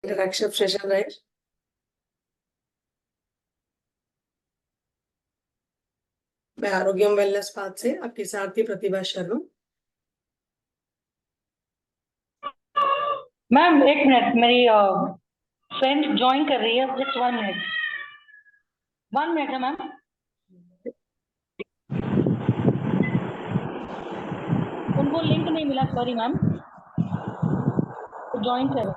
Interaction session रहे। मैं आरोग्यम wellness path से आपकी सारथी प्रतिभा शर्मा। मैम एक मिनट, मेरी फ्रेंड ज्वाइन कर रही है, जस्ट 1 मिनट। 1 मिनट है मैम। उनको लिंक नहीं मिला, सॉरी मैम, तो ज्वाइन कर।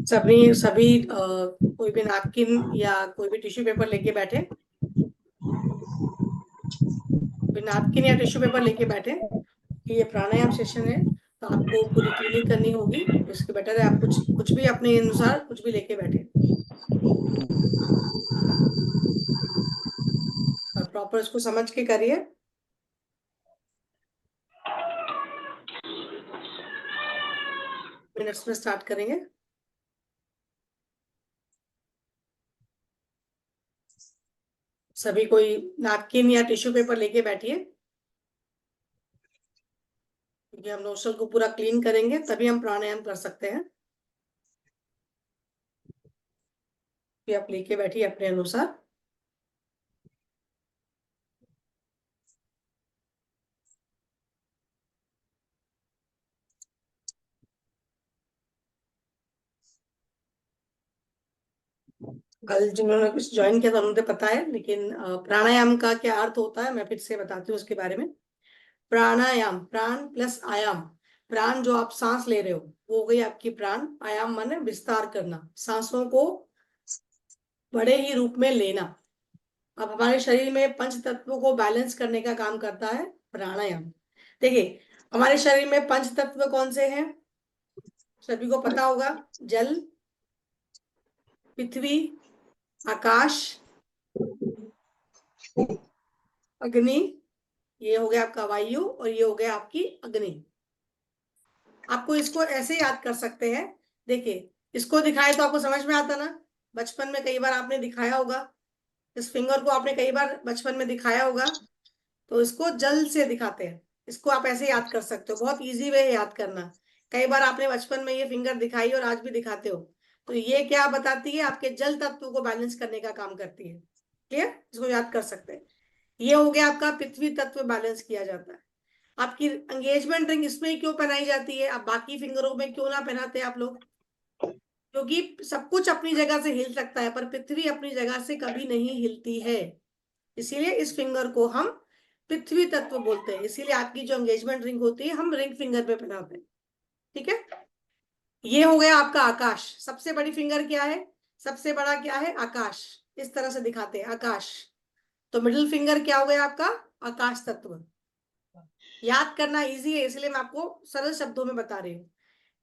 सभी कोई भी नैपकिन या कोई भी टिश्यू पेपर लेके बैठे। कोई नैपकिन या टिश्यू पेपर लेके बैठे। ये प्राणायाम सेशन है, तो आपको पूरी क्लीनिंग करनी होगी। इसके बेटर है आप कुछ कुछ भी अपने अनुसार कुछ भी लेके बैठे और प्रॉपर इसको समझ के करिए। मिनट्स में स्टार्ट करेंगे। सभी कोई नैपकिन या टिश्यू पेपर लेके बैठिए, क्योंकि हम नोस्ट्रल को पूरा क्लीन करेंगे तभी हम प्राणायाम कर सकते हैं। भी आप लेके बैठिए अपने अनुसार। कल जिन्होंने कुछ ज्वाइन किया था उन्हें पता है, लेकिन प्राणायाम का क्या अर्थ होता है मैं फिर से बताती हूँ उसके बारे में। प्राणायाम, प्राण प्लस आयाम। प्राण जो आप सांस ले रहे हो वो हो गई आपकी प्राण। आयाम माने विस्तार करना, सांसों को बड़े ही रूप में लेना। अब हमारे शरीर में पंच तत्वों को बैलेंस करने का काम करता है प्राणायाम। देखिए, हमारे शरीर में पंच तत्व कौन से हैं? सभी को पता होगा। जल, पृथ्वी, आकाश, अग्नि। ये हो गया आपका वायु और ये हो गया आपकी अग्नि। आपको इसको ऐसे याद कर सकते हैं। देखिए, इसको दिखाए तो आपको समझ में आता ना। बचपन में कई बार आपने दिखाया होगा, इस फिंगर को आपने कई बार बचपन में दिखाया होगा। तो इसको जल से दिखाते हैं। इसको आप ऐसे याद कर सकते हो, बहुत इजी वे है याद करना। कई बार आपने बचपन में ये फिंगर दिखाई और आज भी दिखाते हो। तो ये क्या बताती है? आपके जल तत्व को बैलेंस करने का काम करती है। क्लियर? इसको याद कर सकते हैं। ये हो गया आपका पृथ्वी तत्व, बैलेंस किया जाता है। आपकी एंगेजमेंट रिंग इसमें ही क्यों पहनाई जाती है, आप बाकी फिंगरों में क्यों ना पहनाते आप लोग? क्योंकि सब कुछ अपनी जगह से हिल सकता है, पर पृथ्वी अपनी जगह से कभी नहीं हिलती है। इसीलिए इस फिंगर को हम पृथ्वी तत्व बोलते हैं। इसीलिए आपकी जो एंगेजमेंट रिंग होती है हम रिंग फिंगर पे पहनाते हैं। ठीक है? ये हो गया आपका आकाश। सबसे बड़ी फिंगर क्या है? सबसे बड़ा क्या है? आकाश। इस तरह से दिखाते हैं, आकाश। तो मिडिल फिंगर क्या हो गया आपका? आकाश तत्व। याद करना इजी है, इसलिए मैं आपको सरल शब्दों में बता रही हूँ।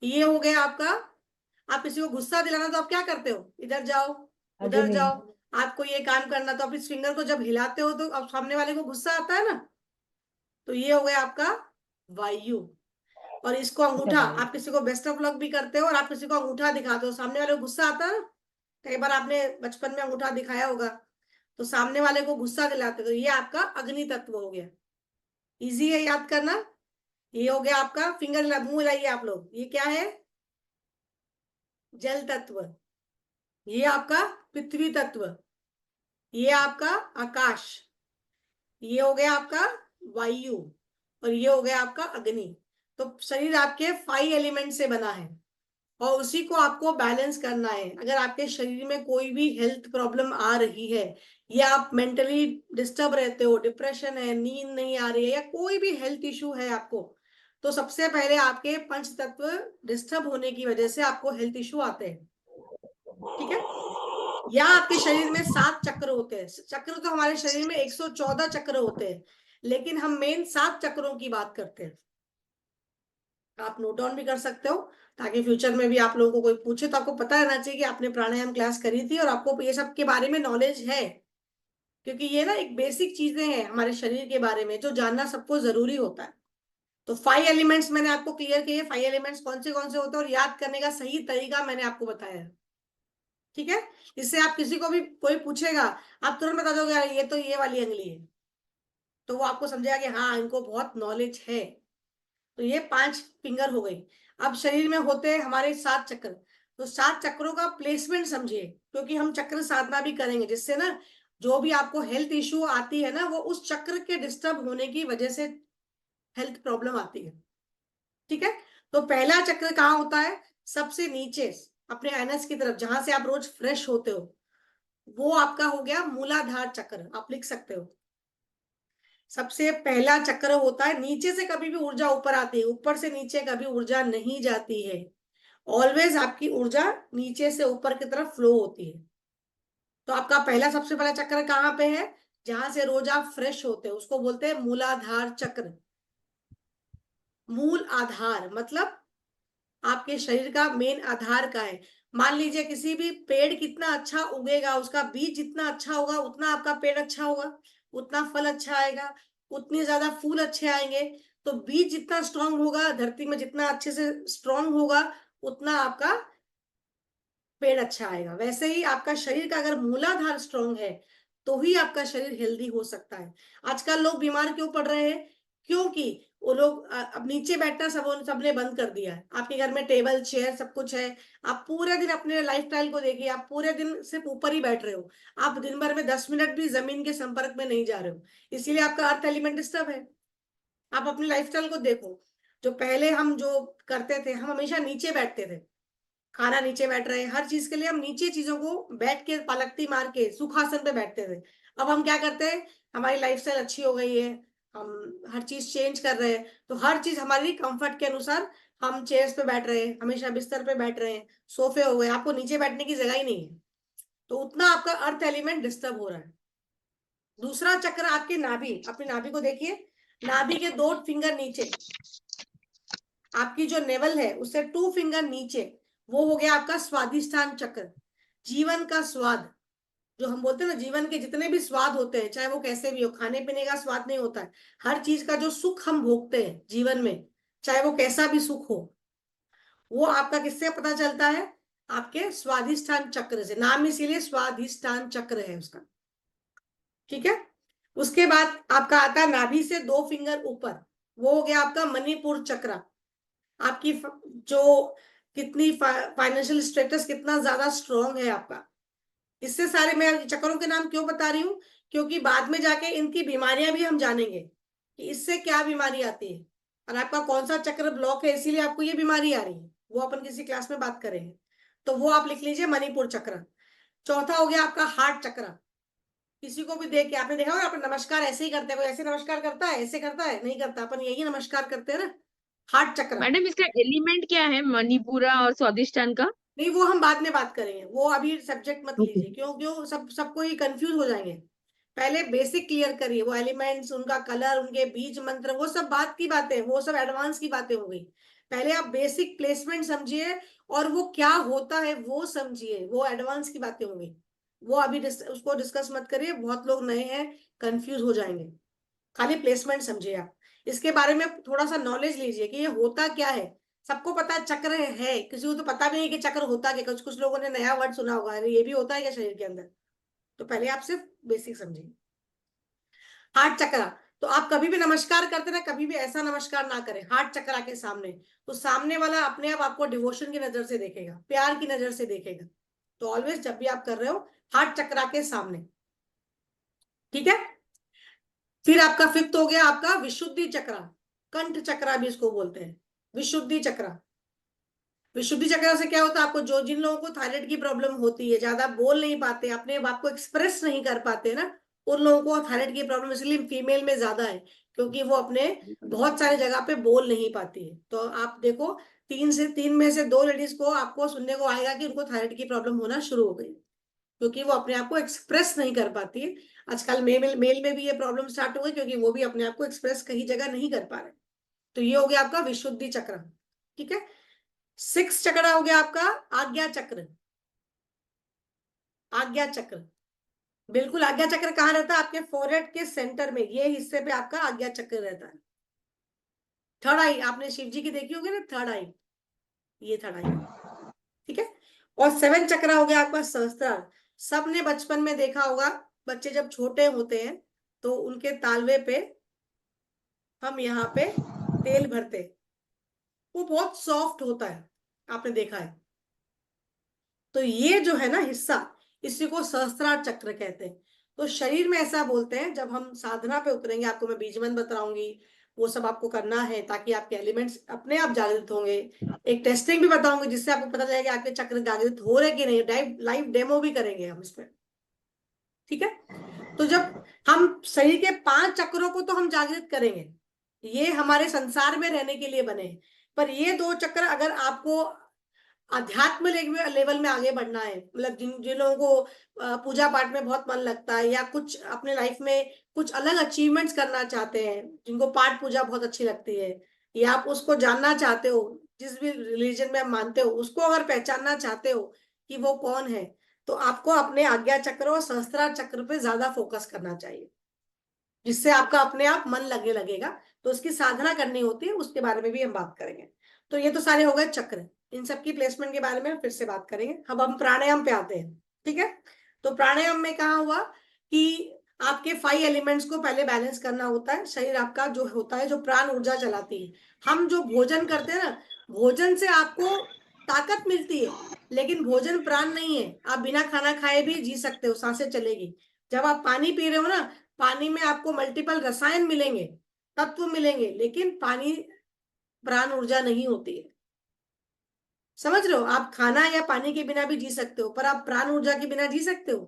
ये हो गया आपका। आप किसी को गुस्सा दिलाना तो आप क्या करते हो? इधर जाओ, उधर जाओ। आपको ये काम करना तो आप इस फिंगर को जब हिलाते हो तो अब सामने वाले को गुस्सा आता है ना। तो ये हो गया आपका वायु। और इसको अंगूठा, आप किसी को बेस्ट ऑफ लक भी करते हो और आप किसी को अंगूठा दिखाते हो, सामने वाले को गुस्सा आता है ना। कई बार आपने बचपन में अंगूठा दिखाया होगा, तो सामने वाले को गुस्सा दिलाते हो। तो ये आपका अग्नि तत्व हो गया। इजी है याद करना। ये हो गया आपका फिंगर, मुंह हिलाइए आप लोग। ये क्या है? जल तत्व। ये आपका पृथ्वी तत्व। ये आपका आकाश। ये हो गया आपका वायु और ये हो गया आपका अग्नि। तो शरीर आपके 5 एलिमेंट से बना है और उसी को आपको बैलेंस करना है। अगर आपके शरीर में कोई भी हेल्थ प्रॉब्लम आ रही है या आप मेंटली डिस्टर्ब रहते हो, डिप्रेशन है, नींद नहीं आ रही है या कोई भी हेल्थ इशू है आपको, तो सबसे पहले आपके पंच तत्व डिस्टर्ब होने की वजह से आपको हेल्थ इशू आते हैं। ठीक है? या आपके शरीर में 7 चक्र होते हैं। चक्र तो हमारे शरीर में 114 चक्र होते हैं, लेकिन हम मेन 7 चक्रों की बात करते हैं। आप नोट डाउन भी कर सकते हो, ताकि फ्यूचर में भी आप लोगों को कोई पूछे तो आपको पता रहना चाहिए कि आपने प्राणायाम क्लास करी थी और आपको ये सब के बारे में नॉलेज है। क्योंकि ये ना एक बेसिक चीजें हैं हमारे शरीर के बारे में जो जानना सबको जरूरी होता है। तो 5 एलिमेंट्स मैंने आपको क्लियर किए। 5 एलिमेंट्स कौन से होते हैं और याद करने का सही तरीका मैंने आपको बताया है। ठीक है? इससे आप किसी को भी कोई पूछेगा, आप तुरंत बता दोगे यार ये तो ये वाली अंगली है। तो वो आपको समझेगा कि हाँ इनको बहुत नॉलेज है। तो ये 5 फिंगर हो गई। अब शरीर में होते हैं हमारे 7 चक्र। तो 7 चक्रों का प्लेसमेंट समझिए, क्योंकि हम चक्र साधना भी करेंगे, जिससे ना जो भी आपको हेल्थ इश्यू आती है ना, वो उस चक्र के डिस्टर्ब होने की वजह से हेल्थ प्रॉब्लम आती है। ठीक है। तो पहला चक्र कहाँ होता है? सबसे नीचे, अपने एनएस की तरफ, जहां से आप रोज फ्रेश होते हो, वो आपका हो गया मूलाधार चक्र। आप लिख सकते हो, सबसे पहला चक्र होता है। नीचे से कभी भी ऊर्जा ऊपर आती है, ऊपर से नीचे कभी ऊर्जा नहीं जाती है। ऑलवेज आपकी ऊर्जा नीचे से ऊपर की तरफ फ्लो होती है। तो आपका पहला सबसे पहला चक्र कहाँ पे है? जहां से रोज आप फ्रेश होते हो, उसको बोलते हैं मूलाधार चक्र। मूल आधार मतलब आपके शरीर का मेन आधार का है। मान लीजिए किसी भी पेड़ कितना अच्छा उगेगा, उसका बीज जितना अच्छा होगा उतना आपका पेड़ अच्छा होगा, उतना फल अच्छा आएगा, उतनी ज्यादा फूल अच्छे आएंगे। तो बीज जितना स्ट्रांग होगा, धरती में जितना अच्छे से स्ट्रांग होगा, उतना आपका पेड़ अच्छा आएगा। वैसे ही आपका शरीर का अगर मूलाधार स्ट्रांग है, तो ही आपका शरीर हेल्दी हो सकता है। आजकल लोग बीमार क्यों पड़ रहे हैं? क्योंकि वो लोग अब नीचे बैठना सबने बंद कर दिया है। आपके घर में टेबल चेयर सब कुछ है, आप पूरे दिन अपने लाइफस्टाइल को देखिए, आप पूरे दिन सिर्फ ऊपर ही बैठ रहे हो। आप दिन भर में 10 मिनट भी जमीन के संपर्क में नहीं जा रहे हो, इसीलिए आपका अर्थ एलिमेंट डिस्टर्ब है। आप अपनी लाइफस्टाइल को देखो, जो पहले हम जो करते थे, हम हमेशा नीचे बैठते थे, खाना नीचे बैठ रहे हैं, हर चीज के लिए हम नीचे चीजों को बैठ के पलकती मार के सुखासन पे बैठते थे। अब हम क्या करते हैं? हमारी लाइफस्टाइल अच्छी हो गई है, हम हर चीज चेंज कर रहे हैं, तो हर चीज हमारी कंफर्ट के अनुसार हम चेयर्स पे बैठ रहे हैं, हमेशा बिस्तर पे बैठ रहे हैं, सोफे हो गए, आपको नीचे बैठने की जगह ही नहीं है। तो उतना आपका अर्थ एलिमेंट डिस्टर्ब हो रहा है। दूसरा चक्र आपके नाभि, अपनी नाभि को देखिए, नाभि के 2 फिंगर नीचे, आपकी जो नेवल है उससे 2 फिंगर नीचे, वो हो गया आपका स्वादिष्ठान चक्र। जीवन का स्वाद, जो हम बोलते हैं ना, जीवन के जितने भी स्वाद होते हैं, चाहे वो कैसे भी हो, खाने पीने का स्वाद नहीं होता है, हर चीज का जो सुख हम भोगते हैं जीवन में, चाहे वो कैसा भी सुख हो, वो आपका किससे पता चलता है? आपके स्वादिष्ठान चक्र से। नाम इसीलिए स्वादिष्ठान चक्र है उसका। ठीक है। उसके बाद आपका आता है नाभि से 2 फिंगर ऊपर, वो हो गया आपका मणिपुर चक्र। आपकी जो कितनी फाइनेंशियल स्टेटस कितना ज्यादा स्ट्रांग है आपका। इससे सारे, मैं चक्रों के नाम क्यों बता रही हूँ? क्योंकि बाद में जाके इनकी बीमारियां भी हम जानेंगे कि इससे क्या बीमारी आती है, और आपका कौन सा चक्र ब्लॉक है इसीलिए आपको ये बीमारी आ रही है, वो अपन किसी क्लास में बात करेंगे। तो वो आप लिख लीजिए, मणिपुर चक्र। चौथा हो गया आपका हार्ट चक्र। किसी को भी देख के आपने देखा होगा, अपन नमस्कार ऐसे ही करते हैं, कोई ऐसे नमस्कार करता है, ऐसे करता है? नहीं करता, अपन यही नमस्कार करते हैं ना। हार्ट चक्र। मैडम इसका एलिमेंट क्या है मणिपुरा और स्वादिष्टान का? नहीं, वो हम बाद में बात करेंगे, वो अभी सब्जेक्ट मत ओके। लीजिए, क्यों क्यों सबको ही कंफ्यूज हो जाएंगे। पहले बेसिक क्लियर करिए, वो एलिमेंट्स, उनका कलर, उनके बीज मंत्र, वो सब बात की बातें, वो सब एडवांस की बातें हो गई। पहले आप बेसिक प्लेसमेंट समझिए, और वो क्या होता है वो समझिए, वो एडवांस की बातें हो गई। वो अभी उसको डिस्कस मत करिए, बहुत लोग नए हैं, कंफ्यूज हो जाएंगे। खाली प्लेसमेंट समझिए आप। इसके बारे में थोड़ा सा नॉलेज लीजिए कि ये होता क्या है। सबको पता है चक्र है, किसी को तो पता भी नहीं कि चक्र होता क्या। कुछ कुछ लोगों ने नया वर्ड सुना होगा, अरे ये भी होता है क्या शरीर के अंदर। तो पहले आप सिर्फ बेसिक समझिए। हार्ट चक्र। तो आप कभी भी नमस्कार करते ना, कभी भी ऐसा नमस्कार ना करें हार्ट चक्र के सामने। तो सामने वाला अपने आप आपको डिवोशन की नजर से देखेगा, प्यार की नजर से देखेगा। तो ऑलवेज जब भी आप कर रहे हो, हार्ट चक्र के सामने। ठीक है। फिर आपका फिफ्थ हो गया आपका विशुद्धि चक्र। कंठ चक्र भी इसको बोलते हैं, विशुद्धि चक्र। विशुद्धि चक्र से क्या होता है? आपको जो जिन लोगों को थायराइड की प्रॉब्लम होती है, ज्यादा बोल नहीं पाते, अपने बात को एक्सप्रेस नहीं कर पाते ना, उन लोगों को थायराइड की प्रॉब्लम इसलिए फीमेल में ज्यादा है, क्योंकि वो अपने बहुत सारे जगह पे बोल नहीं पाती है। तो आप देखो, 3 में से 2 लेडीज को आपको सुनने को आएगा कि उनको थायराइड की प्रॉब्लम होना शुरू हो गई, क्योंकि वो अपने आप को एक्सप्रेस नहीं कर पाती है। आजकल मेल मेल में भी ये प्रॉब्लम स्टार्ट हो गई, क्योंकि वो भी अपने आप को एक्सप्रेस कहीं जगह नहीं कर पा रहे। तो ये हो गया आपका विशुद्धि चक्र। ठीक है। 6 चक्र हो गया आपका आज्ञा चक्र। आज्ञा चक्र, बिल्कुल आज्ञा चक्र कहाँ रहता है? आपके फोरहेड के सेंटर में, ये हिस्से पे आपका आज्ञा चक्र रहता है। थर्ड आई, आपने शिव जी की देखी होगी ना, थर्ड आई, ये थर्ड आई है। ठीक है। और 7 चक्र हो गया आपका सहस्त्रार। सबने बचपन में देखा होगा, बच्चे जब छोटे होते हैं तो उनके तालवे पे हम यहाँ पे तेल भरते हैं, वो बहुत सॉफ्ट होता है, आपने देखा है। तो ये जो है ना हिस्सा, इसी को सहस्त्रार चक्र कहते हैं। तो शरीर में ऐसा बोलते हैं, जब हम साधना पे उतरेंगे, आपको मैं बीज मंत्र बताऊंगी, वो सब आपको करना है ताकि आपके एलिमेंट्स अपने आप जागृत होंगे। एक टेस्टिंग भी बताऊंगी जिससे आपको पता चलेगा कि आपके चक्र जागृत हो रहे कि नहीं। लाइव लाइव डेमो भी करेंगे हम इसमें, ठीक है। तो जब हम शरीर के 5 चक्रों को तो हम जागृत करेंगे, ये हमारे संसार में रहने के लिए बने हैं। पर ये 2 चक्र अगर आपको अध्यात्म लेवल में आगे बढ़ना है, मतलब जिन जिन लोगों को पूजा पाठ में बहुत मन लगता है, या कुछ अपने लाइफ में कुछ अलग अचीवमेंट्स करना चाहते हैं, जिनको पाठ पूजा बहुत अच्छी लगती है, या आप उसको जानना चाहते हो, जिस भी रिलीजन में आप मानते हो उसको अगर पहचानना चाहते हो कि वो कौन है, तो आपको अपने आज्ञा चक्र और सहस्त्रार चक्र पे ज्यादा फोकस करना चाहिए, जिससे आपका अपने आप मन लगने लगेगा। तो उसकी साधना करनी होती है, उसके बारे में भी हम बात करेंगे। तो ये तो सारे हो गए चक्र, इन सब की प्लेसमेंट के बारे में फिर से बात करेंगे। अब हम प्राणायाम पे आते हैं, ठीक है। तो प्राणायाम में कहा हुआ कि आपके 5 एलिमेंट्स को पहले बैलेंस करना होता है। शरीर आपका जो होता है, जो प्राण ऊर्जा चलाती है। हम जो भोजन करते हैं ना, भोजन से आपको ताकत मिलती है, लेकिन भोजन प्राण नहीं है। आप बिना खाना खाए भी जी सकते हो, सांसें चलेगी। जब आप पानी पी रहे हो ना, पानी में आपको मल्टीपल रसायन मिलेंगे, तत्व मिलेंगे, लेकिन पानी प्राण ऊर्जा नहीं होती है। समझ रहे हो? आप खाना या पानी के बिना भी जी सकते हो, पर आप प्राण ऊर्जा के बिना जी सकते हो?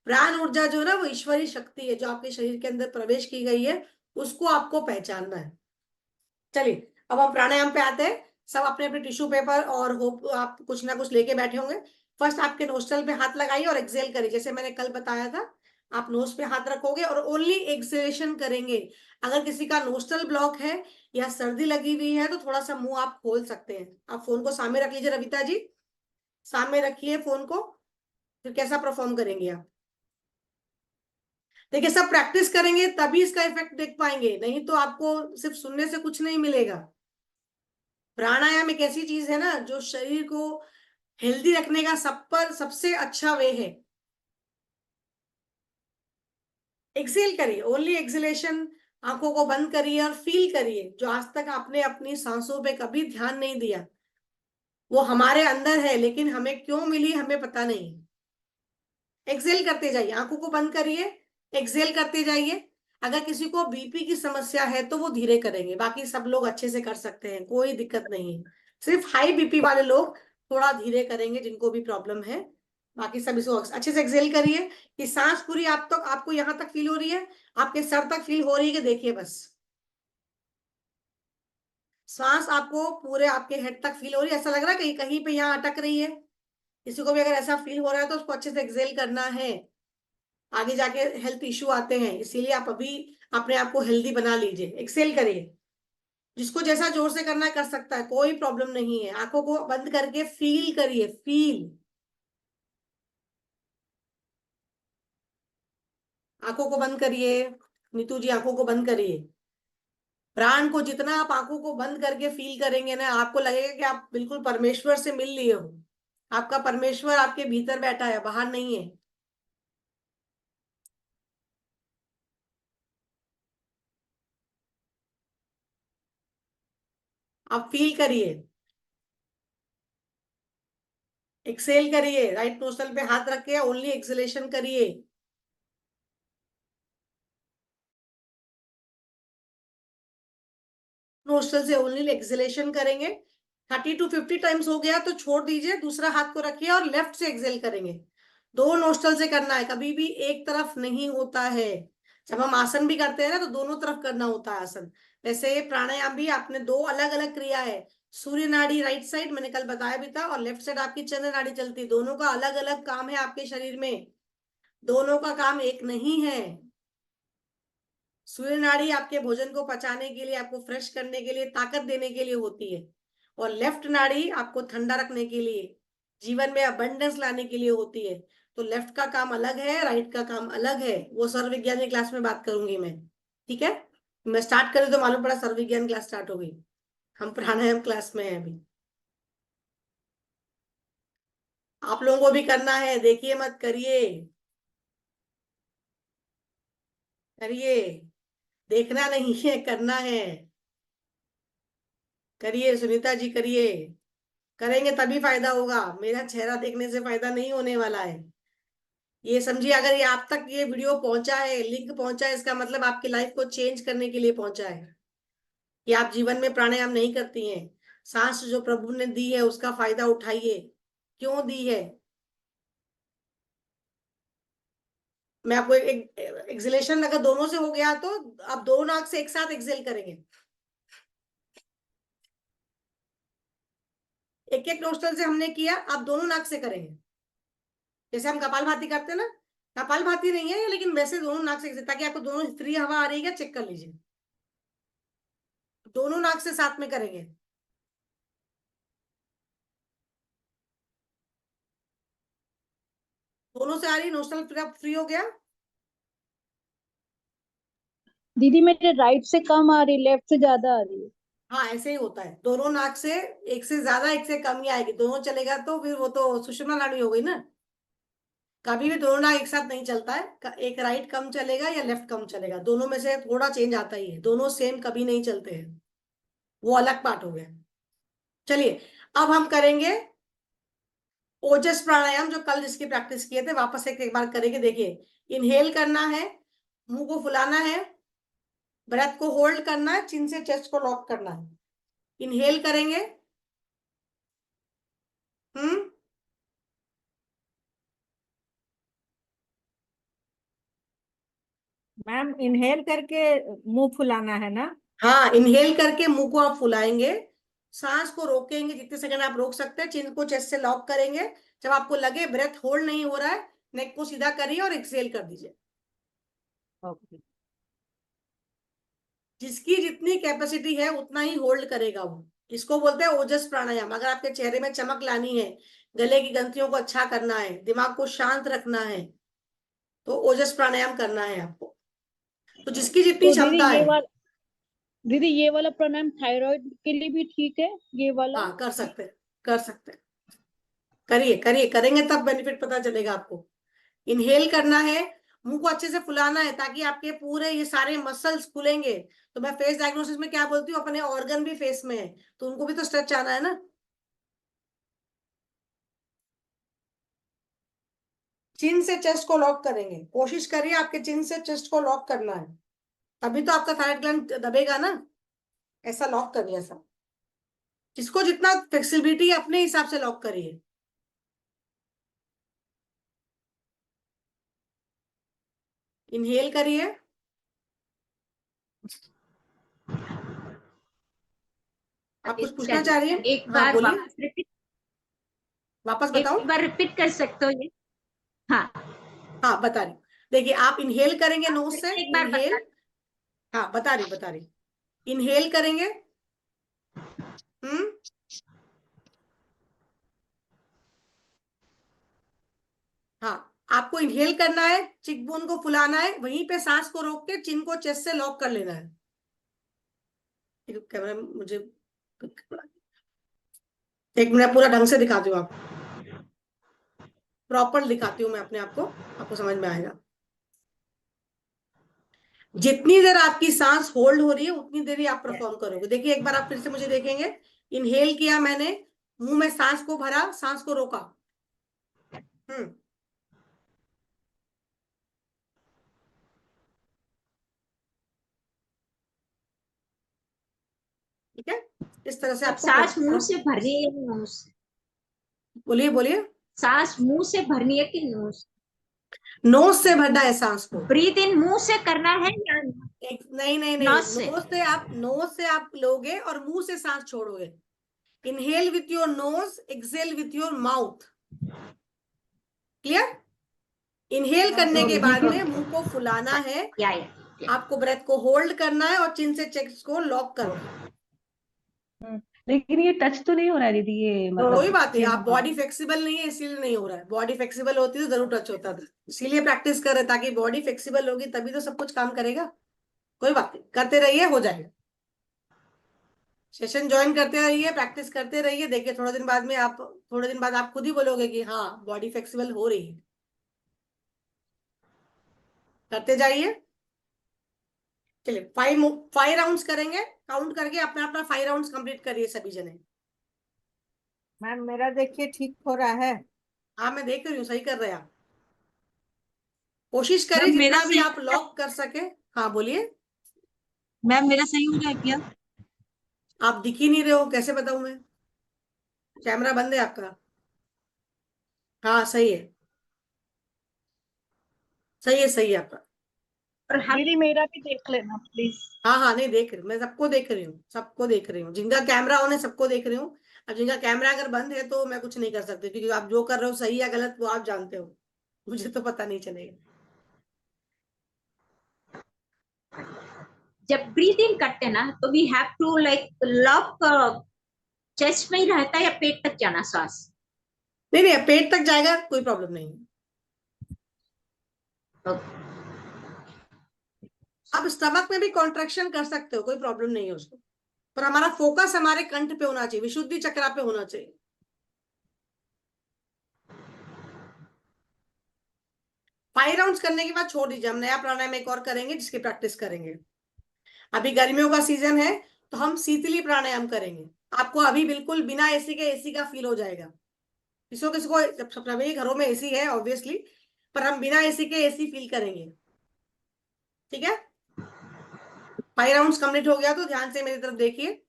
प्राण ऊर्जा जो है ना, वो ईश्वरीय शक्ति है जो आपके शरीर के अंदर प्रवेश की गई है, उसको आपको पहचानना है। चलिए, अब हम प्राणायाम पे आते हैं। सब अपने अपने टिश्यू पेपर और होप आप कुछ ना कुछ लेके बैठे होंगे। फर्स्ट आपके नोस्ट्रल पे हाथ लगाइए और एक्सेल करिए, जैसे मैंने कल बताया था। आप नोज पे हाथ रखोगे और ओनली एक्सेलेशन करेंगे। अगर किसी का नोस्ट्रल ब्लॉक है या सर्दी लगी हुई है तो थोड़ा सा मुंह आप खोल सकते हैं। आप फोन को सामने रख लीजिए, रविता जी, सामने रखिए फोन को। फिर कैसा परफॉर्म करेंगे आप? देखिए, सब प्रैक्टिस करेंगे तभी इसका इफेक्ट देख पाएंगे, नहीं तो आपको सिर्फ सुनने से कुछ नहीं मिलेगा। प्राणायाम एक ऐसी चीज है ना जो शरीर को हेल्दी रखने का सब पर सबसे अच्छा वे है। एक्सेल करिए, ओनली एक्सेलेशन। आंखों को बंद करिए और फील करिए, जो आज तक आपने अपनी सांसों पे कभी ध्यान नहीं दिया, वो हमारे अंदर है, लेकिन हमें क्यों मिली हमें पता नहीं। एक्सेल करते जाइए, आंखों को बंद करिए, एक्सेल करते जाइए। अगर किसी को बीपी की समस्या है तो वो धीरे करेंगे, बाकी सब लोग अच्छे से कर सकते हैं, कोई दिक्कत नहीं है। सिर्फ हाई बीपी वाले लोग थोड़ा धीरे करेंगे, जिनको भी प्रॉब्लम है। बाकी सब इसको अच्छे से एक्सेल करिए कि सांस पूरी आप तक, आपको यहां तक फील हो रही है, आपके सर तक फील हो रही है कि देखिए बस। सांस आपको पूरे आपके हेड तक फील हो रही है, ऐसा लग रहा है कहीं कहीं पे यहाँ अटक रही है? किसी को भी अगर ऐसा फील हो रहा है तो उसको अच्छे से एक्सेल करना है। आगे जाके हेल्थ इश्यू आते हैं, इसीलिए आप अभी अपने आप को हेल्दी बना लीजिए, एक्सेल करिए। जिसको जैसा जोर से करना है कर सकता है, कोई प्रॉब्लम नहीं है। आंखों को बंद करके फील करिए, फील। आंखों को बंद करिए, नीतू जी आंखों को बंद करिए। प्राण को जितना आप आंखों को बंद करके फील करेंगे ना, आपको लगेगा कि आप बिल्कुल परमेश्वर से मिल लिए हो। आपका परमेश्वर आपके भीतर बैठा है, बाहर नहीं है। आप फील करिए, एक्सेल करिए, राइट नोस्ट्रल पे हाथ रख के ओनली एक्सेलेशन करिए। नोस्ट्रल से ओनली एक्सेलेशन करेंगे। 30 to 50 टाइम्स हो गया तो छोड़ दीजिए, दूसरा हाथ को रखिए और लेफ्ट से एक्सेल करेंगे। 2 नोस्ट्रल से करना है, कभी भी एक तरफ नहीं होता है। जब हम आसन भी करते हैं ना, तो दोनों तरफ करना होता है आसन। वैसे प्राणायाम भी आपने 2 अलग अलग क्रिया है। सूर्य नाड़ी राइट साइड मैंने कल बताया भी था, और लेफ्ट साइड आपकी चंद्र नाड़ी चलती है। दोनों का अलग अलग काम है आपके शरीर में, दोनों का काम एक नहीं है। सूर्य नाड़ी आपके भोजन को पचाने के लिए, आपको फ्रेश करने के लिए, ताकत देने के लिए होती है। और लेफ्ट नाड़ी आपको ठंडा रखने के लिए, जीवन में अबंडेंस लाने के लिए होती है। तो लेफ्ट का काम अलग है, राइट का काम अलग है। वो सर्वविज्ञानी क्लास में बात करूंगी मैं, ठीक है। मैं स्टार्ट करूँ तो मालूम पड़ा सर्वविज्ञान क्लास स्टार्ट हो गई। हम प्राणायाम क्लास में हैं अभी। आप लोगों को भी करना है, देखिए मत करिए, करिए। देखना नहीं है, करना है। करिए सुनीता जी, करिए। करेंगे तभी फायदा होगा, मेरा चेहरा देखने से फायदा नहीं होने वाला है। ये समझिए, अगर ये आप तक ये वीडियो पहुंचा है, लिंक पहुंचा है, इसका मतलब आपकी लाइफ को चेंज करने के लिए पहुंचा है। कि आप जीवन में प्राणायाम नहीं करती हैं, सांस जो प्रभु ने दी है उसका फायदा उठाइए। क्यों दी है? मैं आपको एक एक्सलेशन अगर दोनों से हो गया तो आप दोनों नाक से एक साथ एक्सेल करेंगे। एक एक नोस्ट्रल से हमने किया, आप दोनों नाक से करेंगे। जैसे हम कपालभाति करते हैं ना, कपालभाति नहीं है लेकिन वैसे दोनों नाक से, ताकि आपको दोनों फ्री हवा आ रही है क्या चेक कर लीजिए। दोनों नाक से साथ में करेंगे। दोनों से आ रही, नोस्ट्रल फ्री हो गया। दीदी मेरे राइट से कम आ रही, लेफ्ट से ज्यादा आ रही है। हाँ ऐसे ही होता है, दोनों नाक से एक से ज्यादा एक से कम ही आएगी। दोनों चलेगा तो फिर वो तो सुषुम्ना नाड़ी हो गई ना। कभी भी दोनों नाक एक साथ नहीं चलता है, एक राइट कम चलेगा या लेफ्ट कम चलेगा, दोनों में से थोड़ा चेंज आता ही है। दोनों सेम कभी नहीं चलते हैं, वो अलग पार्ट हो गया। चलिए, अब हम करेंगे ओजस प्राणायाम, जो कल जिसकी प्रैक्टिस किए थे, वापस एक बार करेंगे। देखिए, इनहेल करना है, मुंह को फुलाना है, ब्रेथ को होल्ड करना है, चिन से चेस्ट को लॉक करना है। इनहेल करेंगे। हम्म। मैम इनहेल करके मुंह फुलाना है ना? हाँ, इनहेल करके मुंह को आप फुलाएंगे, सांस को रोकेंगे जितने सेकंड आप रोक सकते हैं, चिन को चेस्ट से लॉक करेंगे। जब आपको लगे ब्रेथ होल्ड नहीं हो रहा है, नेक को सीधा करिए और एक्सहेल कर दीजिए। ओके। जिसकी जितनी कैपेसिटी है उतना ही होल्ड करेगा वो। इसको बोलते हैं ओजस प्राणायाम। अगर आपके चेहरे में चमक लानी है, गले की ग्रंथियों को अच्छा करना है, दिमाग को शांत रखना है, तो ओजस प्राणायाम करना है आपको। तो जिसकी जितनी तो क्षमता है। दीदी ये वाला प्राणायाम थायराइड के लिए भी ठीक है, ये वाला? हाँ कर सकते हैं, कर सकते हैं। करिए करिए, करेंगे तब बेनिफिट पता चलेगा आपको। इनहेल करना है, मुंह को अच्छे से फुलाना है ताकि आपके पूरे ये सारे मसल्स खुलेंगे। तो मैं फेस डायग्नोसिस में क्या बोलती हूँ, अपने ऑर्गन भी फेस में है, तो उनको भी तो स्ट्रेच आना है ना। चिन से चेस्ट को लॉक करेंगे, कोशिश करिए आपके चिन से चेस्ट को लॉक करना है, तभी तो आपका थायराइड ग्लैंड दबेगा ना। ऐसा लॉक करिए, ऐसा। जिसको जितना फ्लेक्सिबिलिटी है अपने हिसाब से लॉक करिए। इनहेल करिए। आप कुछ पूछना चाह रही हैं? एक हाँ बार बोलिए, वापस बताओ। एक बार रिपीट कर सकते हो ये? हाँ, हाँ बता रही हूँ। देखिए, आप इनहेल करेंगे नोज फिर से, से एक बार बता। इनहेल। हाँ बता रही। इनहेल करेंगे। हम्म। हाँ, आपको इनहेल करना है, चिकबोन को फुलाना है, वहीं पे सांस को रोक के चिन को चेस्ट से लॉक कर लेना है। कैमरा मुझे एक मिनट, पूरा ढंग से दिखाती हूँ आपको, प्रॉपर दिखाती हूँ मैं अपने आप को, आपको समझ में आएगा। जितनी देर आपकी सांस होल्ड हो रही है उतनी देर ही आप परफॉर्म करोगे। देखिए, एक बार आप फिर से मुझे देखेंगे। इनहेल किया मैंने, मुंह में सांस को भरा, सांस को रोका। हम्म। ठीक है, इस तरह से अब आपको सांस मुंह प्रॉपर। से भरनी है कि नोज से? बोलिए बोलिए। सांस मुंह से भरनी है कि नोज? नोज से भरना है सांस को। ब्रीथ इन मुंह से करना है या नहीं नहीं नहीं, नोज से? नोज से आप लोगे और मुंह से सांस छोड़ोगे। Inhale with your nose, exhale with your mouth. Clear? Inhale करने के बाद में मुंह को फुलाना है, या आपको ब्रेथ को होल्ड करना है और चिन से चेस्ट को लॉक करना है। लेकिन ये टच तो नहीं हो रहा है दीदी, ये कोई मतलब बात नहीं, आप चिन्ह का। बॉडी फ्लेक्सिबल नहीं है इसीलिए नहीं हो रहा है। बॉडी फ्लेक्सिबल होती तो जरूर टच होता था, इसीलिए प्रैक्टिस कर रहे, ताकि बॉडी फ्लेक्सिबल होगी तभी तो सब कुछ काम करेगा। कोई बात नहीं, करते रहिए, हो जाएगा। सेशन ज्वाइन करते रहिए, प्रैक्टिस करते रहिए। देखिए, थोड़े दिन बाद आप खुद ही बोलोगे कि हाँ बॉडी फ्लेक्सिबल हो रही है। करते जाइए। चलिए, 5 राउंड्स करेंगे, काउंट करके अपना अपना 5 राउंड्स कंप्लीट करिए सभी जने। मैम मेरा देखिए ठीक हो रहा है। हाँ मैं देख रही हूँ, सही कर रहे हैं आप। कोशिश करिए मैम मेरा जितना भी सही आप लॉक कर सके। हाँ बोलिए। मैम मेरा सही हो रहा है क्या? आप दिख ही नहीं रहे हो, कैसे बताऊं मैं? कैमरा बंद है आपका? हाँ सही है, सही है, सही है आपका। और हम दीदी मेरा भी देख लेना प्लीज। हाँ हाँ, नहीं देख रही हूँ मैं, सबको देख रही हूँ, सबको देख रही हूँ, जिनका कैमरा ऑन है सबको देख रही हूँ। अब जिनका कैमरा अगर बंद है तो मैं कुछ नहीं कर सकती, क्योंकि आप जो कर रहे हो सही या गलत वो आप जानते हो, मुझे तो पता नहीं चलेगा। जब ब्रीथ इन करते हैं ना तो we have to like lock chest में ही रहता है या पेट तक जाना सांस? नहीं नहीं, पेट तक जाएगा, कोई प्रॉब्लम नहीं है। आप स्टमक में भी कॉन्ट्रैक्शन कर सकते हो, कोई प्रॉब्लम नहीं है उसको, पर हमारा फोकस हमारे कंठ पे होना चाहिए, विशुद्धि चक्रा पे होना चाहिए। 5 राउंड्स करने के बाद छोड़ दीजिए, हम नया प्राणायाम एक और करेंगे जिसकी प्रैक्टिस करेंगे। अभी गर्मियों का सीजन है तो हम शीतली प्राणायाम करेंगे। आपको अभी बिल्कुल बिना एसी के एसी का फील हो जाएगा। किसी किसी को सभी घरों में एसी है ऑब्वियसली, पर हम बिना एसी के एसी फील करेंगे। ठीक है, 5 राउंड्स कंप्लीट हो गया तो ध्यान से मेरी तरफ देखिए।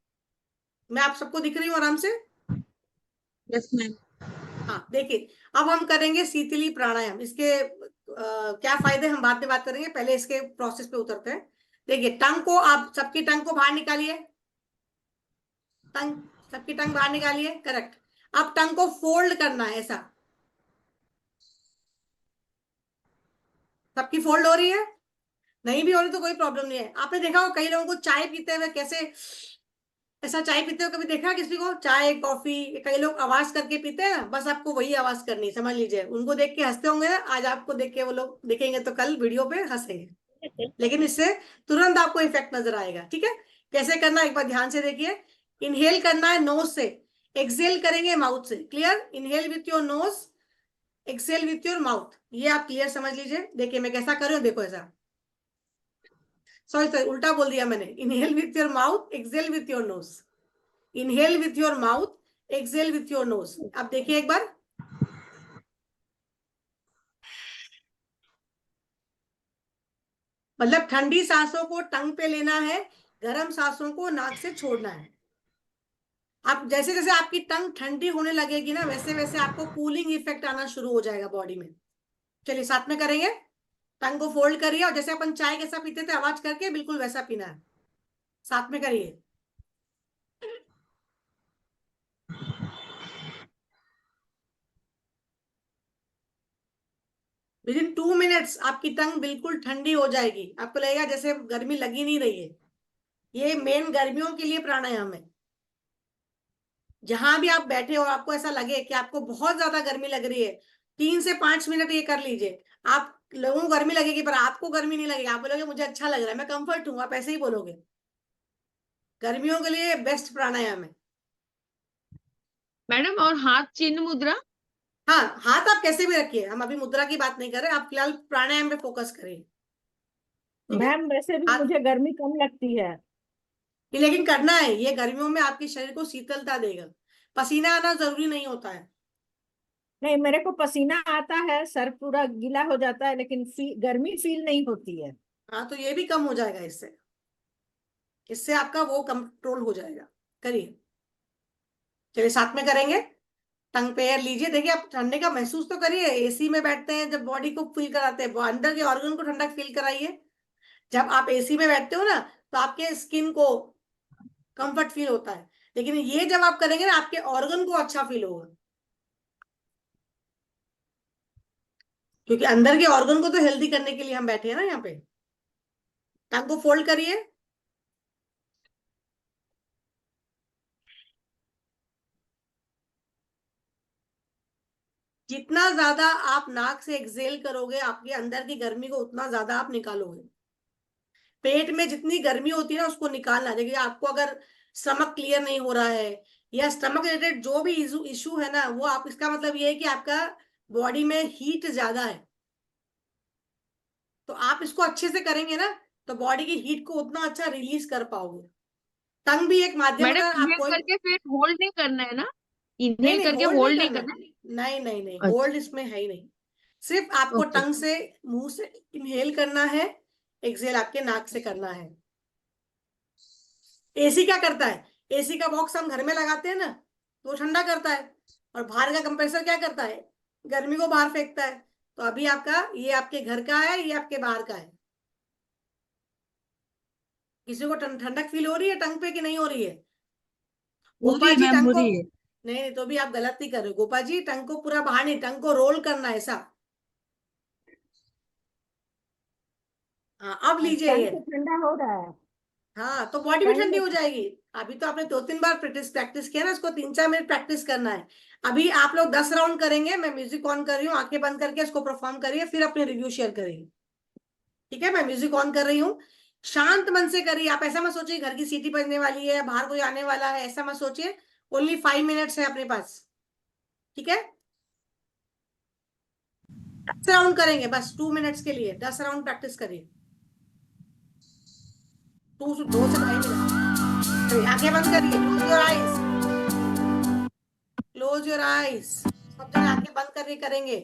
मैं आप सबको दिख रही हूँ आराम से? Yes ma'am. हाँ देखिए, अब हम करेंगे शीतली प्राणायाम। इसके क्या फायदे हम बाद में बात करेंगे, पहले इसके प्रोसेस पे उतरते हैं। देखिए, टंग को आप सबकी टंग को बाहर निकालिए। टंग, सबकी टंग बाहर निकालिए, करेक्ट। अब टंग को फोल्ड करना है ऐसा। सबकी फोल्ड हो रही है? नहीं भी हो रही तो कोई प्रॉब्लम नहीं है। आपने देखा हो कई लोगों को चाय पीते हुए कैसे ऐसा चाय पीते हो, कभी देखा किसी को? चाय कॉफी कई लोग आवाज करके पीते हैं, बस आपको वही आवाज करनी है, समझ लीजिए। उनको देख के हंसते होंगे ना, आज आपको देख के वो लोग देखेंगे तो कल वीडियो पे हंसेंगे, लेकिन इससे तुरंत आपको इफेक्ट नजर आएगा। ठीक है, कैसे करना एक बार ध्यान से देखिए। इनहेल करना है नोज से, एक्सेल करेंगे माउथ से। Clear? Inhale with your nose, exhale with your mouth, ये आप क्लियर समझ लीजिए। देखिए मैं कैसा कर रही हूँ, देखो ऐसा। सॉरी सॉरी, उल्टा बोल दिया मैंने। Inhale with your mouth, exhale with your nose. Inhale with your mouth, exhale with your nose. अब देखिए एक बार। मतलब ठंडी सांसों को टंग पे लेना है, गर्म सांसों को नाक से छोड़ना है। आप जैसे जैसे आपकी टंग ठंडी होने लगेगी ना, वैसे वैसे आपको कूलिंग इफेक्ट आना शुरू हो जाएगा बॉडी में। चलिए साथ में करेंगे। टंग को फोल्ड करिए और जैसे अपन चाय कैसा पीते थे आवाज करके, बिल्कुल वैसा पीना है। साथ में करिए। विद इन 2 मिनट्स आपकी टंग बिल्कुल ठंडी हो जाएगी, आपको लगेगा जैसे गर्मी लगी नहीं रही है। ये मेन गर्मियों के लिए प्राणायाम है। जहां भी आप बैठे हो आपको ऐसा लगे कि आपको बहुत ज्यादा गर्मी लग रही है, 3 से 5 मिनट ये कर लीजिए। आप लोगों को गर्मी लगेगी पर आपको गर्मी नहीं लगेगी, आप बोलोगे मुझे अच्छा लग रहा है, मैं कंफर्ट हूँ, आप ऐसे ही बोलोगे। गर्मियों के लिए बेस्ट प्राणायाम है। मैडम और हाथ चिन्ह मुद्रा? हाँ, हाथ आप कैसे भी रखिए, हम अभी मुद्रा की बात नहीं कर रहे, आप फिलहाल प्राणायाम पे फोकस करिए। ठीक है, मैम वैसे भी हाथ। मुझे गर्मी कम लगती है। ये लेकिन करना है, ये गर्मियों में आपके शरीर को शीतलता देगा। पसीना आना जरूरी नहीं होता है। नहीं, मेरे को पसीना आता है, सर पूरा गीला हो जाता है, लेकिन गर्मी फील नहीं होती है। हाँ तो ये भी कम हो जाएगा इससे, इससे आपका वो कंट्रोल हो जाएगा। करिए, चलिए साथ में करेंगे। टंग पे एयर लीजिए, देखिए आप ठंडे का महसूस तो करिए। एसी में बैठते हैं जब बॉडी को फील कराते हैं, वो अंदर के ऑर्गन को ठंडा फील कराइए। जब आप एसी में बैठते हो ना तो आपके स्किन को कंफर्ट फील होता है, लेकिन ये जब आप करेंगे ना आपके ऑर्गन को अच्छा फील होगा, क्योंकि अंदर के ऑर्गन को तो हेल्दी करने के लिए हम बैठे हैं ना यहाँ पे। टंग को फोल्ड करिए। जितना ज्यादा आप नाक से एक्सेल करोगे आपके अंदर की गर्मी को उतना ज्यादा आप निकालोगे। पेट में जितनी गर्मी होती है ना उसको निकालना। देखिए आपको अगर स्टमक क्लियर नहीं हो रहा है या स्टमक रिलेटेड जो भी इशू है ना, वो आप, इसका मतलब ये है कि आपका बॉडी में हीट ज्यादा है। तो आप इसको अच्छे से करेंगे ना तो बॉडी की हीट को उतना अच्छा रिलीज कर पाओगे। टंग भी एक माध्यम, मैडम अगर आप इनहेल कोई, करके फिर होल्ड नहीं करना है ना? नहीं इनहेल नहीं करके होल्ड नहीं होल्ड नहीं करना, करना है? नहीं नहीं नहीं, अच्छा, होल्ड इसमें है ही नहीं। सिर्फ आपको ओके। टंग से, मुंह से इनहेल करना है, एक्सहेल आपके नाक से करना है। एसी क्या करता है, एसी का बॉक्स हम घर में लगाते हैं ना, तो वो ठंडा करता है, और बाहर का कंप्रेसर क्या करता है, गर्मी को बाहर फेंकता है। तो अभी आपका, ये आपके घर का है, ये आपके बाहर का है। किसी को ठंडक फील हो रही है टंग पे कि नहीं हो रही है? हो रही गोपाल है जी मैम, टंग हो को, रही है। नहीं नहीं, तो भी आप गलत ही कर रहे हो। गोपाल जी टंग को पूरा बाहर नहीं, टंग को रोल करना है ऐसा। हाँ अब लीजिए टंग ये। से ठंडा हो रहा है। हाँ तो बॉडी भी टंग ठंडी में हो जाएगी। अभी तो आपने 2-3 बार प्रैक्टिस किया ना, इसको 3-4 मिनट प्रैक्टिस करना है। अभी आप लोग 10 राउंड करेंगे, मैं म्यूजिक ऑन कर रही हूँ, आंखें बंद करके इसको परफॉर्म करिए, फिर अपने रिव्यू शेयर करेंगे। ठीक है, मैं म्यूजिक ऑन कर रही हूँ, शांत मन से करिए। आप ऐसा मत सोचिए घर की सीटी बजने वाली है, बाहर कोई आने वाला है, ऐसा मत सोचिए। ओनली 5 मिनट्स है अपने पास। ठीक है, 10 राउंड करेंगे बस, 2 मिनट्स के लिए 10 राउंड प्रैक्टिस करिए। 2 से 2.5 मिनट। चलिए, आंखें बंद करिए, close your eyes, close your eyes. सब जन आंखें बंद करके करेंगे।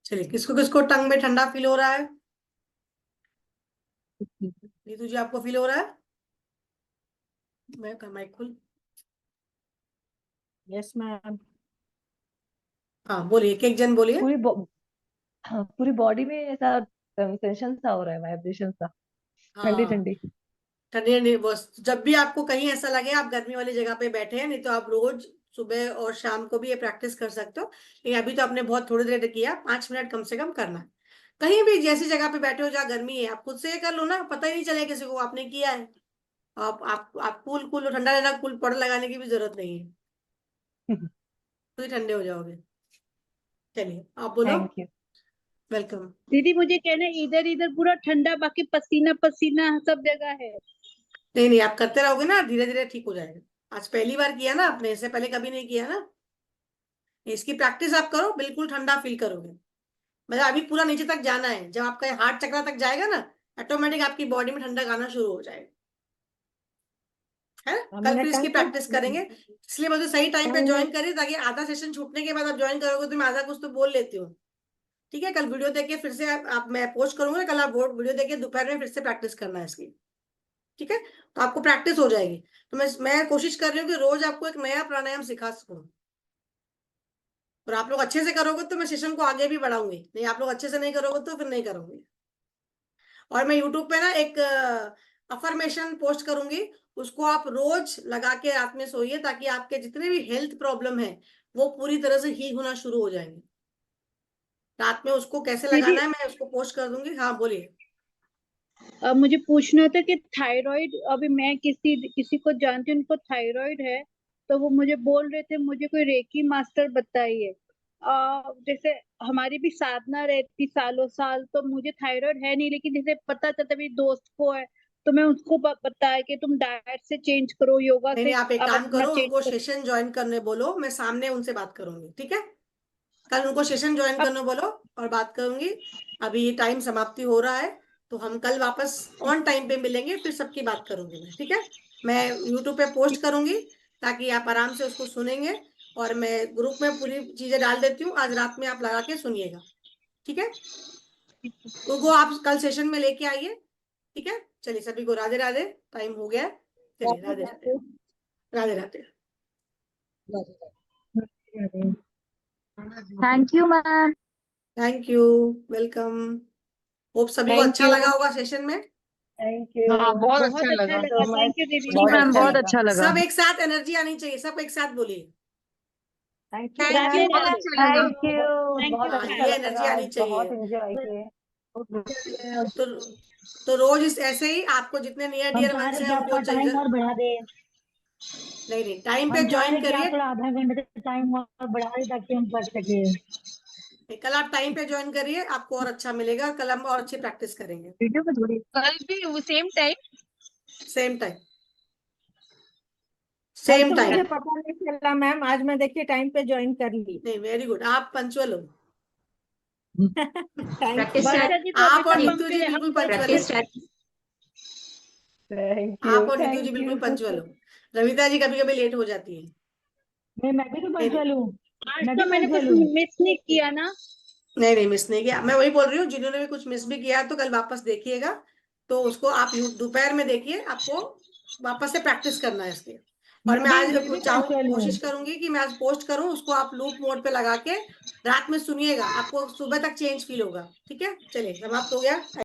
चलिए, किसको किसको टंग में ठंडा फील हो रहा है? नीतू जी आपको फील हो रहा है? मैं माइक खोल। Yes ma'am. हाँ बोलिए, एक एक जन बोलिए। पूरी बॉ- हाँ, पूरी बॉडी में ऐसा सेंसेशन सा हो रहा है, वाइब्रेशन सा, ठंडी हाँ, ठंडी। ठंडी ठंडी बस, जब भी आपको कहीं ऐसा लगे आप गर्मी वाली जगह पे बैठे हैं, नहीं तो आप रोज सुबह और शाम को भी ये प्रैक्टिस कर सकते हो। लेकिन अभी तो आपने बहुत थोड़ी देर किया, 5 मिनट कम से कम करना है। कहीं भी जैसी जगह पे बैठे हो जहाँ गर्मी है, आप खुद से ये कर लो ना, पता ही नहीं चले किसी को आपने किया है। आप कूल कूल ठंडा ठंडा कूल पड़ लगाने की भी जरूरत नहीं है, खुद ही ठंडे हो जाओगे। चलिए आप बोलो। Thank you. वेलकम। दीदी मुझे कहना है इधर इधर पूरा ठंडा, बाकी पसीना पसीना सब जगह है। नहीं नहीं, आप करते रहोगे ना, धीरे धीरे ठीक हो जाएगा। आज पहली बार किया ना आपने, इससे पहले कभी नहीं किया ना। इसकी प्रैक्टिस आप करो, बिल्कुल ठंडा फील करोगे। मतलब अभी पूरा नीचे तक जाना है, जब आपका हार्ट चक्र तक जाएगा ना, ऑटोमेटिक आपकी बॉडी में ठंडा आना शुरू हो जाएगा, है ना। कल मेरा फिर इसकी टाइम प्रैक्टिस करेंगे, इसलिए मुझे सही टाइम पे ज्वाइन करिए, ताकि आधा सेशन छूटने के बाद आप ज्वाइन करोगे तो मैं आधा कुछ तो बोल लेती हूँ। ठीक है, कल वीडियो देख फिर से आप मैं पोस्ट करूंगा, कल आप वीडियो देख दोपहर में फिर से प्रैक्टिस करना है इसकी। ठीक है, तो आपको प्रैक्टिस हो जाएगी। तो मैं कोशिश कर रही हूँ कि रोज आपको एक नया प्राणायाम सिखा सकूं, और आप लोग अच्छे से करोगे तो मैं सेशन को आगे भी बढ़ाऊंगी, नहीं आप लोग अच्छे से नहीं करोगे तो फिर नहीं करूंगी। और मैं यूट्यूब पे ना एक अफर्मेशन पोस्ट करूंगी, उसको आप रोज लगा के रात में सोइए, ताकि आपके जितने भी हेल्थ प्रॉब्लम है वो पूरी तरह से हील होना शुरू हो जाएंगे। रात में उसको कैसे दीदी लगाना है मैं उसको पोस्ट कर दूंगी। हाँ बोलिए। मुझे पूछना था कि थायराइड, अभी मैं किसी किसी को जानती हूँ उनको थायराइड है, तो वो मुझे बोल रहे थे मुझे कोई रेकी मास्टर बताइए। जैसे हमारी भी साधना रहती सालों साल, तो मुझे थायराइड है नहीं, लेकिन जैसे पता चलता मेरी दोस्त को है, तो मैं उसको बताया कि तुम डाइट से चेंज करो, योगा नहीं से नहीं, आप एक आप काम अपना करो, चेंज उनको करो। सेशन ज्वाइन करने बोलो, मैं सामने उनसे बात करूंगी। ठीक है, कल उनको सेशन ज्वाइन अब करने बोलो और बात करूंगी। अभी ये टाइम समाप्ति हो रहा है, तो हम कल वापस ऑन टाइम पे मिलेंगे, फिर सबकी बात करूंगी मैं। ठीक है, मैं यूट्यूब पे पोस्ट करूंगी ताकि आप आराम से उसको सुनेंगे, और मैं ग्रुप में पूरी चीजें डाल देती हूँ, आज रात में आप लगा के सुनिएगा। ठीक है, उनको आप कल सेशन में लेके आइए। ठीक है, चलिए सभी को राधे राधे, टाइम हो गया है। चलिए Radhe Radhe, Radhe Radhe. Thank you ma'am. Thank you, welcome. Hope सभी को थैंक अच्छा यू। लगा होगा सेशन में। Thank you. हाँ, बहुत बहुत अच्छा अच्छा लगा। लगा, सो मच। थैंक यू दीदी। जी बहुत मैम, अच्छा बहुत लगा। अच्छा लगा। सब एक साथ एनर्जी आनी चाहिए, सब एक साथ बोलिए। Thank you thank Radhe you, ma'am. बहुत राधे। अच्छा लगा। Thank you. थैंक यू बहुत हाँ, अच्छा ये मैम। एनर्जी लगा, आनी चाहिए। बहुत एंजॉय किए। तो तो रोज इस ऐसे ही आपको जितने नियर हम डियर चाह वंस रहे हैं कि उनको आपका टाइम और बढ़ा दे। नहीं नहीं, टाइम पे हम चाह ज्वाइन रहे कि आप करिए। थोड़ा आधा घंटे टाइम और बढ़ा दें ताकि हम कर सके। कल आप टाइम पे ज्वाइन करिए, आपको और अच्छा मिलेगा, कल हम और अच्छी प्रैक्टिस करेंगे। वीडियो में थोड़ी। कल भी सेम टाइम। सेम टाइम, कल सेम तो टाइम। मुझे पता नहीं चला मैम, आज मैं देखिए टाइम पे ज्वाइन कर ली। नहीं, वेरी गुड, आप पंचुअल हो। Thank you. प्रैक्टिस वर्षा जी तो आप और हमेशा नीतू जी पंक्चुअल है, बिल्कुल हम दस पंचुअल है। प्रैक्टिस थैंक आप यू। और नीतू जी थैंक बिल्कुल यू। पंचुअल हो। रविता जी कभी कभी लेट हो जाती है। नहीं, मैं भी तो नहीं पंचुअल हूँ। आज मैं भी तो मैंने कुछ पंचुअल हूँ। मिस नहीं किया ना। नहीं नहीं, मिस नहीं किया, मैं वही बोल रही हूँ, जिन्होंने भी कुछ मिस भी किया तो कल वापस देखिएगा। तो उसको आप दोपहर में देखिए, आपको वापस से प्रैक्टिस करना है इसके। और मैं आज मैं भी पंचुअल हूँ। कोशिश करूंगी कि मैं आज पोस्ट करूं, उसको आप लूप मोड पे लगा के रात में सुनिएगा, आपको सुबह तक चेंज फील होगा। ठीक है, चलिए समाप्त हो गया।